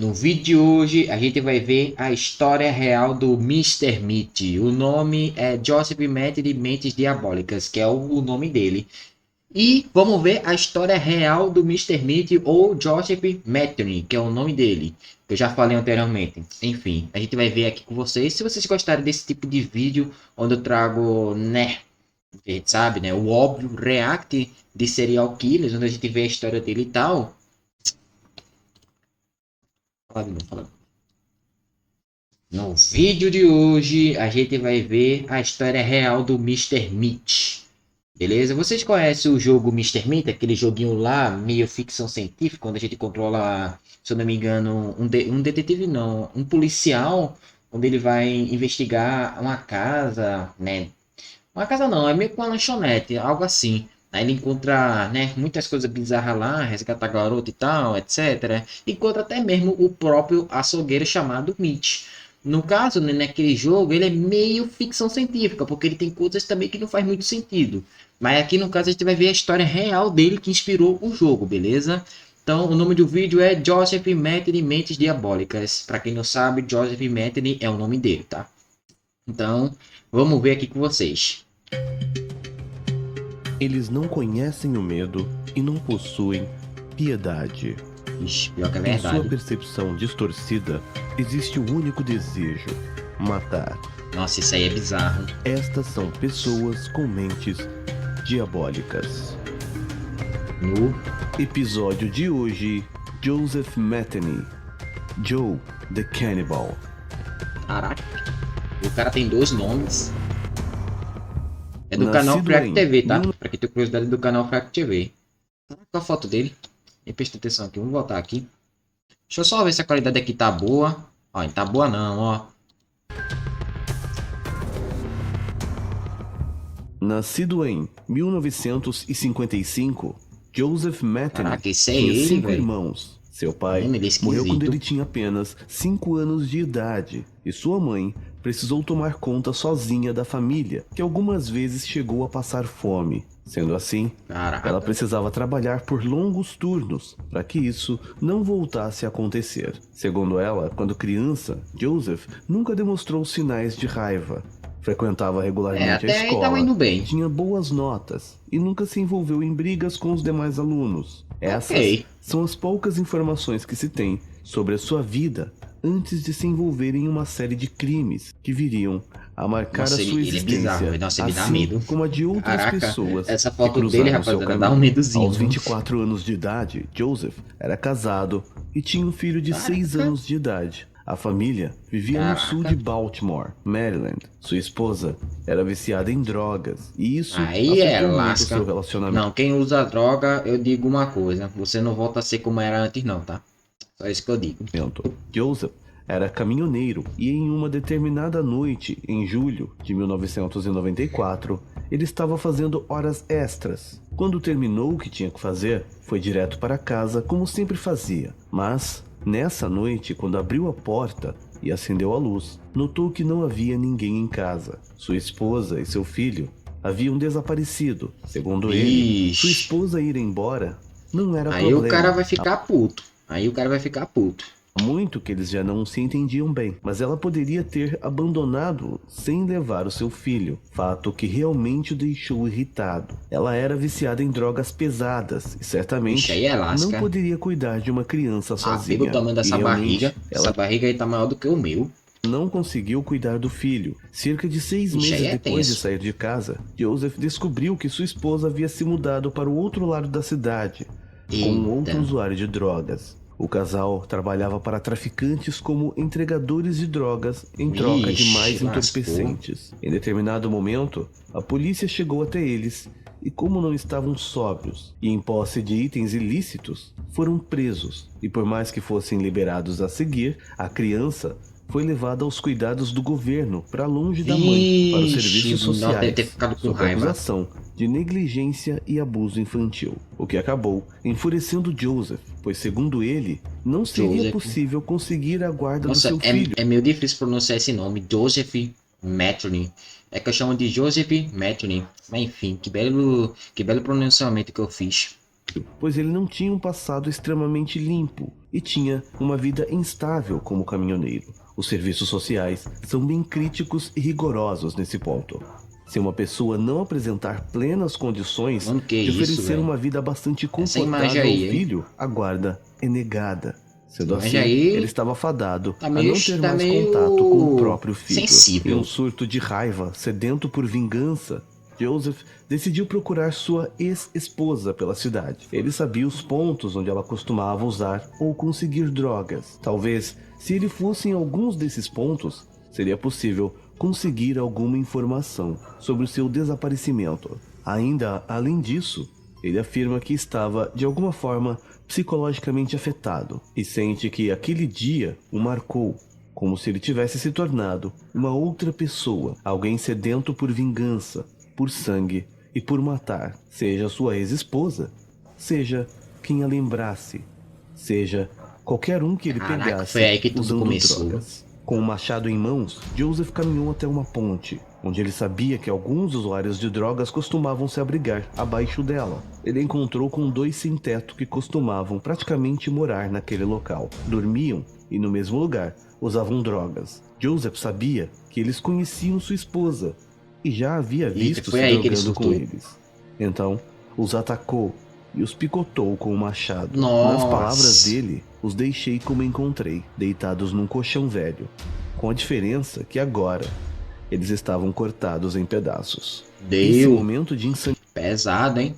No vídeo de hoje a gente vai ver a história real do Mr. Meat. O nome é Joseph Matt de Mentes Diabólicas, que é o nome dele. E vamos ver a história real do Mr. Meat ou Joseph Mattony, que é o nome dele, que eu já falei anteriormente. Enfim, a gente vai ver aqui com vocês. Se vocês gostarem desse tipo de vídeo, onde eu trago, né, a gente sabe, né, o óbvio react de serial killers, onde a gente vê a história dele e tal. Fala de novo, fala. No vídeo de hoje, a gente vai ver a história real do Mr. Meat. Beleza? Vocês conhecem o jogo Mr. Meat? Aquele joguinho lá, meio ficção científica, onde a gente controla, se eu não me engano, um detetive não, um policial, onde ele vai investigar uma casa, né? Uma casa não, é meio que uma lanchonete, algo assim. Aí ele encontra, né, muitas coisas bizarras lá, resgata a garota e tal, etc. Encontra até mesmo o próprio açougueiro chamado Mitch. No caso, né, naquele jogo, ele é meio ficção científica, porque ele tem coisas também que não faz muito sentido. Mas aqui no caso a gente vai ver a história real dele que inspirou o jogo, beleza? Então o nome do vídeo é Joseph Mattony Mentes Diabólicas. Para quem não sabe, Joseph Mattony é o nome dele, tá? Então vamos ver aqui com vocês. Eles não conhecem o medo e não possuem piedade. Ixi, pior que é Em sua verdade. percepção distorcida, existe o único desejo: matar. Nossa, isso aí é bizarro. Estas são pessoas com mentes diabólicas. No Episódio de hoje: Joseph Mattony, Joe the Cannibal. Caraca, o cara tem dois nomes. É do canal Nascido Frack em TV, tá? mil- Pra quem tem curiosidade, é do canal Frack TV. Qual a foto dele? E presta atenção aqui, vamos voltar aqui. Deixa eu só ver se a qualidade aqui tá boa. Ó, não tá boa não, ó. Nascido em 1955, Joseph Mattony Caraca, esse é tinha ele, 5 velho. irmãos. Seu pai Mano, ele é morreu quando esquisito. ele tinha apenas 5 anos de idade e sua mãe precisou tomar conta sozinha da família, que algumas vezes chegou a passar fome. Sendo assim, Caraca. ela precisava trabalhar por longos turnos para que isso não voltasse a acontecer. Segundo ela, quando criança, Joseph nunca demonstrou sinais de raiva. Frequentava regularmente a Até aí tava escola, indo bem. tinha boas notas e nunca se envolveu em brigas com os demais alunos. Essas Ok. são as poucas informações que se tem sobre a sua vida antes de se envolver em uma série de crimes que viriam a marcar Nossa, a sua ele é existência, bizarro. Nossa, me dá assim medo. como a de outras Caraca, pessoas essa que foto dele, cruzaram seu rapaziada, dá um caminho. medozinho. Aos 24 anos de idade, Joseph era casado e tinha um filho de 6 Caraca. anos de idade. A família vivia Caraca. no sul de Baltimore, Maryland. Sua esposa era viciada em drogas e isso Aí é afetou muito lasca. seu relacionamento. Não, quem usa droga, eu digo uma coisa. Você não volta a ser como era antes não, tá? Só isso que eu digo. Joseph era caminhoneiro e em uma determinada noite, em julho de 1994, ele estava fazendo horas extras. Quando terminou o que tinha que fazer, foi direto para casa como sempre fazia. Mas, nessa noite, quando abriu a porta e acendeu a luz, notou que não havia ninguém em casa. Sua esposa e seu filho haviam desaparecido. Segundo ele, Ixi. sua esposa ir embora não era Aí problema. o cara vai ficar puto. Aí o cara vai ficar puto. Muito que eles já não se entendiam bem, mas ela poderia ter abandonado sem levar o seu filho, fato que realmente o deixou irritado. Ela era viciada em drogas pesadas e certamente Ixi, aí é lasca. não poderia cuidar de uma criança Ah, sozinha. pelo tamanho dessa E realmente, barriga. ela Essa barriga aí tá maior do que o meu. não conseguiu cuidar do filho. Cerca de 6 Ixi, aí meses é depois de tenso. sair de casa, Joseph descobriu que sua esposa havia se mudado para o outro lado da cidade, com um outro Eita. usuário de drogas. O casal trabalhava para traficantes como entregadores de drogas em troca de Ixi, mais lascou. entorpecentes. Em determinado momento, a polícia chegou até eles e, como não estavam sóbrios e em posse de itens ilícitos, foram presos. E por mais que fossem liberados a seguir, a criança foi levada aos cuidados do governo para longe da mãe, para os serviços Vixe, não, deve ter sociais, ficado com sob raiva. acusação de negligência e abuso infantil, o que acabou enfurecendo Joseph, pois segundo ele, não seria Joseph. possível conseguir a guarda do Nossa, seu filho. é meio difícil pronunciar esse nome. Joseph Mattony. É que eu chamo de Joseph Mattony. Mas enfim, que belo pronunciamento que eu fiz. pois ele não tinha um passado extremamente limpo e tinha uma vida instável como caminhoneiro. Os serviços sociais são bem críticos e rigorosos nesse ponto. Se uma pessoa não apresentar plenas condições Mano, que de isso, oferecer velho? uma vida bastante Essa imagem confortável ao aí, hein? filho, a guarda é negada. Sendo Imagem assim, ele aí estava fadado tá a meio, não ter tá mais contato com o meio próprio filho. Em um sensível. surto de raiva, sedento por vingança, Joseph decidiu procurar sua ex-esposa pela cidade. Ele sabia os pontos onde ela costumava usar ou conseguir drogas. Talvez, se ele fosse em alguns desses pontos, seria possível conseguir alguma informação sobre o seu desaparecimento. Ainda além disso, ele afirma que estava, de alguma forma, psicologicamente afetado e sente que aquele dia o marcou, como se ele tivesse se tornado uma outra pessoa, alguém sedento por vingança, por sangue e por matar, seja sua ex-esposa, seja quem a lembrasse, seja qualquer um que ele Caraca, foi pegasse aí que tudo usando começou. drogas. Com o machado em mãos, Joseph caminhou até uma ponte, onde ele sabia que alguns usuários de drogas costumavam se abrigar abaixo dela. Ele encontrou com 2 sem-teto que costumavam praticamente morar naquele local. Dormiam e, no mesmo lugar, usavam drogas. Joseph sabia que eles conheciam sua esposa e já havia Eita, visto foi se aí que ele drogando com surtou. eles. Então, os atacou e os picotou com o machado. Nas palavras Nossa. dele, os deixei como encontrei, deitados num colchão velho, com a diferença que agora eles estavam cortados em pedaços. Esse Deu. momento de Pesado, hein?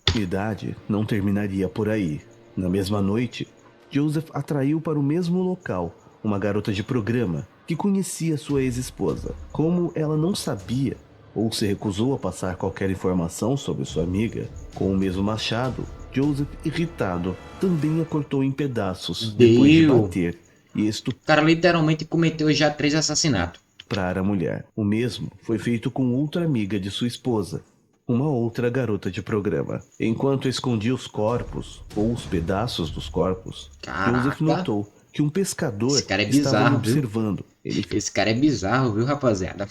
insanidade não terminaria por aí. Na mesma noite, Joseph atraiu para o mesmo local uma garota de programa que conhecia sua ex-esposa. Como ela não sabia ou se recusou a passar qualquer informação sobre sua amiga, com o mesmo machado, Joseph, irritado, também a cortou em pedaços depois de Deu. bater e O cara literalmente cometeu já 3 assassinatos. estuprar a mulher. O mesmo foi feito com outra amiga de sua esposa, uma outra garota de programa. Enquanto escondia os corpos, ou os pedaços dos corpos, Joseph Caraca. notou que um pescador Esse cara é estava lhe bizarro, viu? observando. Ele Esse cara é bizarro, viu, rapaziada?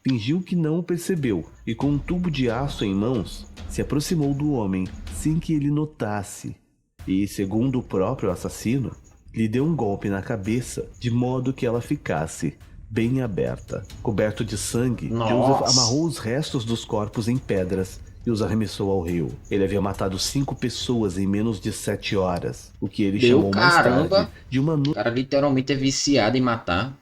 fingiu que não o percebeu e, com um tubo de aço em mãos, se aproximou do homem sem que ele notasse. E, segundo o próprio assassino, lhe deu um golpe na cabeça de modo que ela ficasse bem aberta. Coberto de sangue, Nossa. Joseph amarrou os restos dos corpos em pedras e os arremessou ao rio. Ele havia matado 5 pessoas em menos de 7 horas, o que ele Deu chamou mais caramba. tarde de uma O cara literalmente é viciado em matar.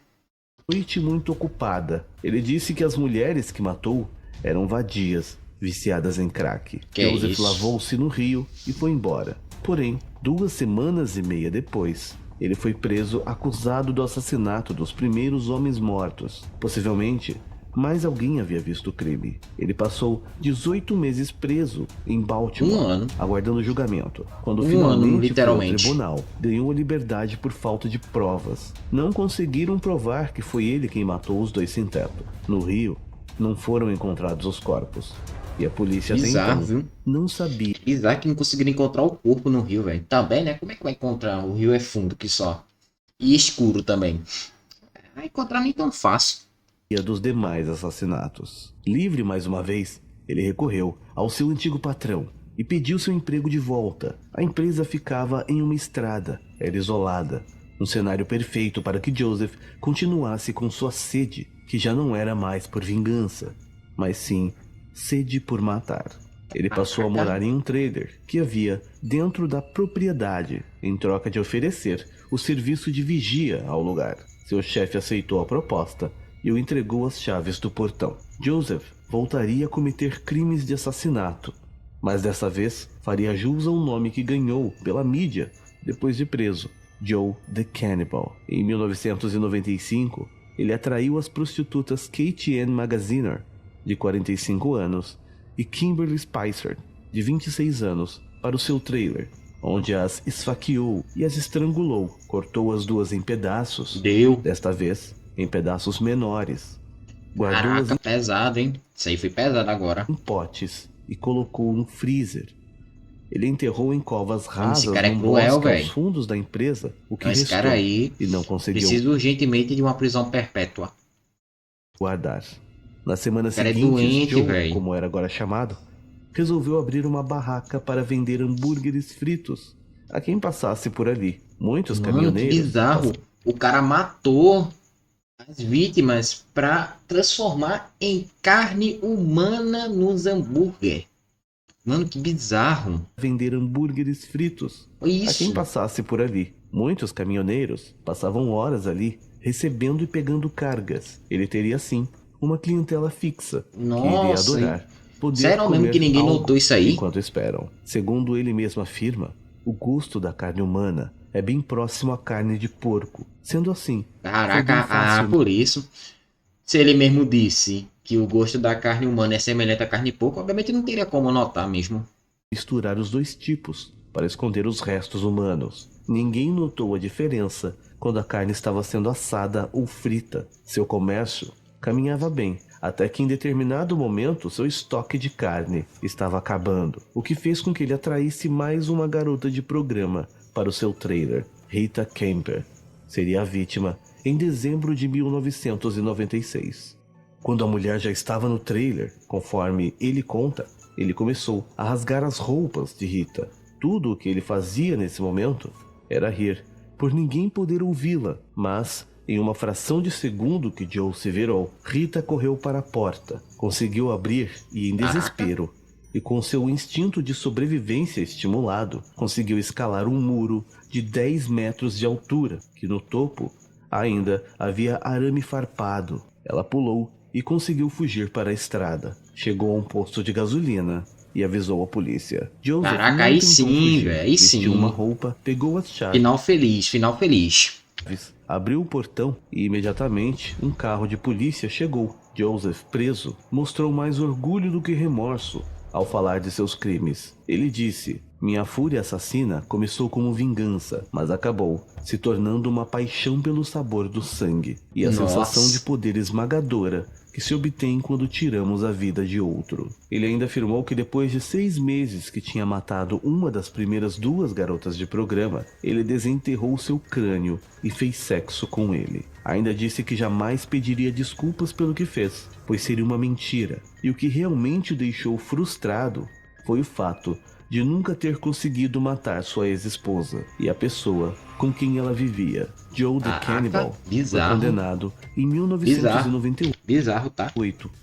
noite muito ocupada. Ele disse que as mulheres que matou eram vadias, viciadas em crack. Que Joseph isso? lavou-se no rio e foi embora. Porém, 2 semanas e meia depois, ele foi preso acusado do assassinato dos primeiros homens mortos. Possivelmente, mais alguém havia visto o crime. Ele passou 18 meses preso em Baltimore, 1 ano. aguardando julgamento. Quando 1 ano, finalmente foi ao literalmente. tribunal, ganhou a liberdade por falta de provas. Não conseguiram provar que foi ele quem matou os 2 sem-teto. No rio, não foram encontrados os corpos. E a polícia até Bizarro, então viu? não sabia Bizarro que não conseguiram encontrar o corpo no rio, velho. Também, né? Como é que vai encontrar? O rio é fundo que só. E escuro também. Vai encontrar nem tão fácil. dos demais assassinatos. Livre mais uma vez, ele recorreu ao seu antigo patrão e pediu seu emprego de volta. A empresa ficava em uma estrada, era isolada, um cenário perfeito para que Joseph continuasse com sua sede, que já não era mais por vingança, mas sim sede por matar. Ele passou a morar em um trailer que havia dentro da propriedade, em troca de oferecer o serviço de vigia ao lugar. Seu chefe aceitou a proposta e o entregou as chaves do portão. Joseph voltaria a cometer crimes de assassinato, mas dessa vez faria jus ao nome que ganhou pela mídia depois de preso, Joe the Cannibal. Em 1995, ele atraiu as prostitutas Katie Ann Magaziner, de 45 anos, e Kimberly Spicer, de 26 anos, para o seu trailer, onde as esfaqueou e as estrangulou, cortou as 2 em pedaços, Deu. desta vez em pedaços menores, guardou-as Caraca, pesado, hein? Isso aí foi pesado agora. em potes e colocou no freezer. Ele enterrou em covas rasas cara é num cruel, bosque aos véi. fundos da empresa, o que Então, esse restou, cara aí e não conseguiu precisa urgentemente de uma prisão perpétua. guardar. Nas semanas O cara é seguintes, doente, Joe, véi. como era agora chamado, resolveu abrir uma barraca para vender hambúrgueres fritos a quem passasse por ali. Muitos Mano, que caminhoneiros bizarro. O cara matou as vítimas para transformar em carne humana nos hambúrguer. Mano, que bizarro. vender hambúrgueres fritos a quem Isso. passasse por ali. Muitos caminhoneiros passavam horas ali, recebendo e pegando cargas. Ele teria, sim, uma clientela fixa, que iria Nossa. adorar poder Sério mesmo comer que ninguém algo notou isso aí? enquanto esperam. Segundo ele mesmo afirma, o gosto da carne humana é bem próximo à carne de porco. Sendo assim, foi bem Caraca, fácil por isso. Se ele mesmo disse que o gosto da carne humana é semelhante à carne de porco, obviamente não teria como notar mesmo. misturar os dois tipos para esconder os restos humanos. Ninguém notou a diferença quando a carne estava sendo assada ou frita. Seu comércio caminhava bem, até que em determinado momento seu estoque de carne estava acabando, o que fez com que ele atraísse mais uma garota de programa para o seu trailer. Rita Kemper seria a vítima em dezembro de 1996. Quando a mulher já estava no trailer, conforme ele conta, ele começou a rasgar as roupas de Rita. Tudo o que ele fazia nesse momento era rir, por ninguém poder ouvi-la. Mas, em uma fração de segundo que Joe se virou, Rita correu para a porta, conseguiu abrir e, em desespero, e com seu instinto de sobrevivência estimulado, conseguiu escalar um muro de 10 metros de altura, que no topo ainda havia arame farpado. Ela pulou e conseguiu fugir para a estrada. Chegou a um posto de gasolina e avisou a polícia. Joseph Caraca, não aí tentou sim, fugir. velho, aí Vestiu sim. uma roupa, pegou as chaves, Final feliz, final feliz. abriu o portão e imediatamente um carro de polícia chegou. Joseph, preso, mostrou mais orgulho do que remorso ao falar de seus crimes. Ele disse: "Minha fúria assassina começou como vingança, mas acabou se tornando uma paixão pelo sabor do sangue e a Nossa. sensação de poder esmagadora que se obtém quando tiramos a vida de outro." Ele ainda afirmou que depois de 6 meses que tinha matado uma das primeiras 2 garotas de programa, ele desenterrou seu crânio e fez sexo com ele. Ainda disse que jamais pediria desculpas pelo que fez, pois seria uma mentira. E o que realmente o deixou frustrado foi o fato de nunca ter conseguido matar sua ex-esposa e a pessoa com quem ela vivia. Joe the Cannibal foi bizarro. condenado em 1998 Bizarro, tá?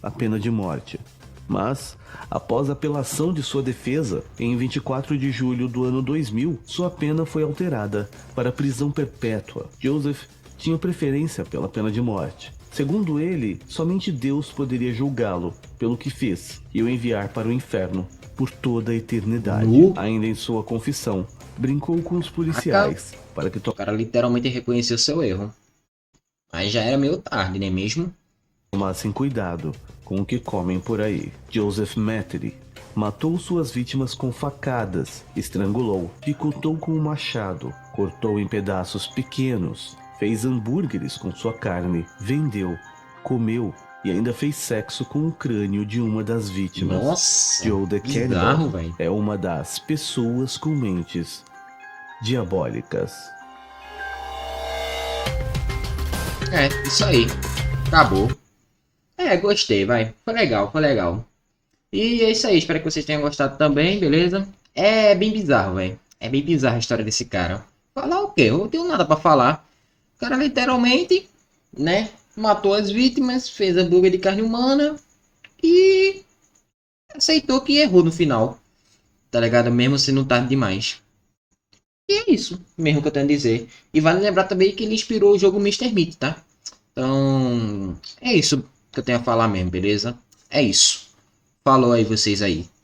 a pena de morte. Mas, após a apelação de sua defesa, em 24 de julho do ano 2000, sua pena foi alterada para prisão perpétua. Joseph tinha preferência pela pena de morte. Segundo ele, somente Deus poderia julgá-lo pelo que fez e o enviar para o inferno por toda a eternidade. Ainda em sua confissão, brincou com os policiais para que O cara literalmente reconheceu seu erro. Mas já era meio tarde, não é mesmo? tomassem cuidado com o que comem por aí. Joseph Mattery matou suas vítimas com facadas, estrangulou, picotou com um machado, cortou em pedaços pequenos, fez hambúrgueres com sua carne, vendeu, comeu e ainda fez sexo com o crânio de uma das vítimas. Nossa, Joe the bizarro, Cannibal velho. é uma das pessoas com mentes diabólicas. É, isso aí. Acabou. É, gostei, vai. Foi legal, foi legal. E é isso aí, espero que vocês tenham gostado também, beleza? É bem bizarro, velho. É bem bizarra a história desse cara. Falar o quê? Eu não tenho nada pra falar. O cara literalmente, né, matou as vítimas, fez hambúrguer de carne humana e aceitou que errou no final. Tá ligado? Mesmo sendo tarde demais. E é isso mesmo que eu tenho a dizer. E vale lembrar também que ele inspirou o jogo Mr. Meat, tá? Então, é isso que eu tenho a falar mesmo, beleza? É isso. Falou aí vocês aí.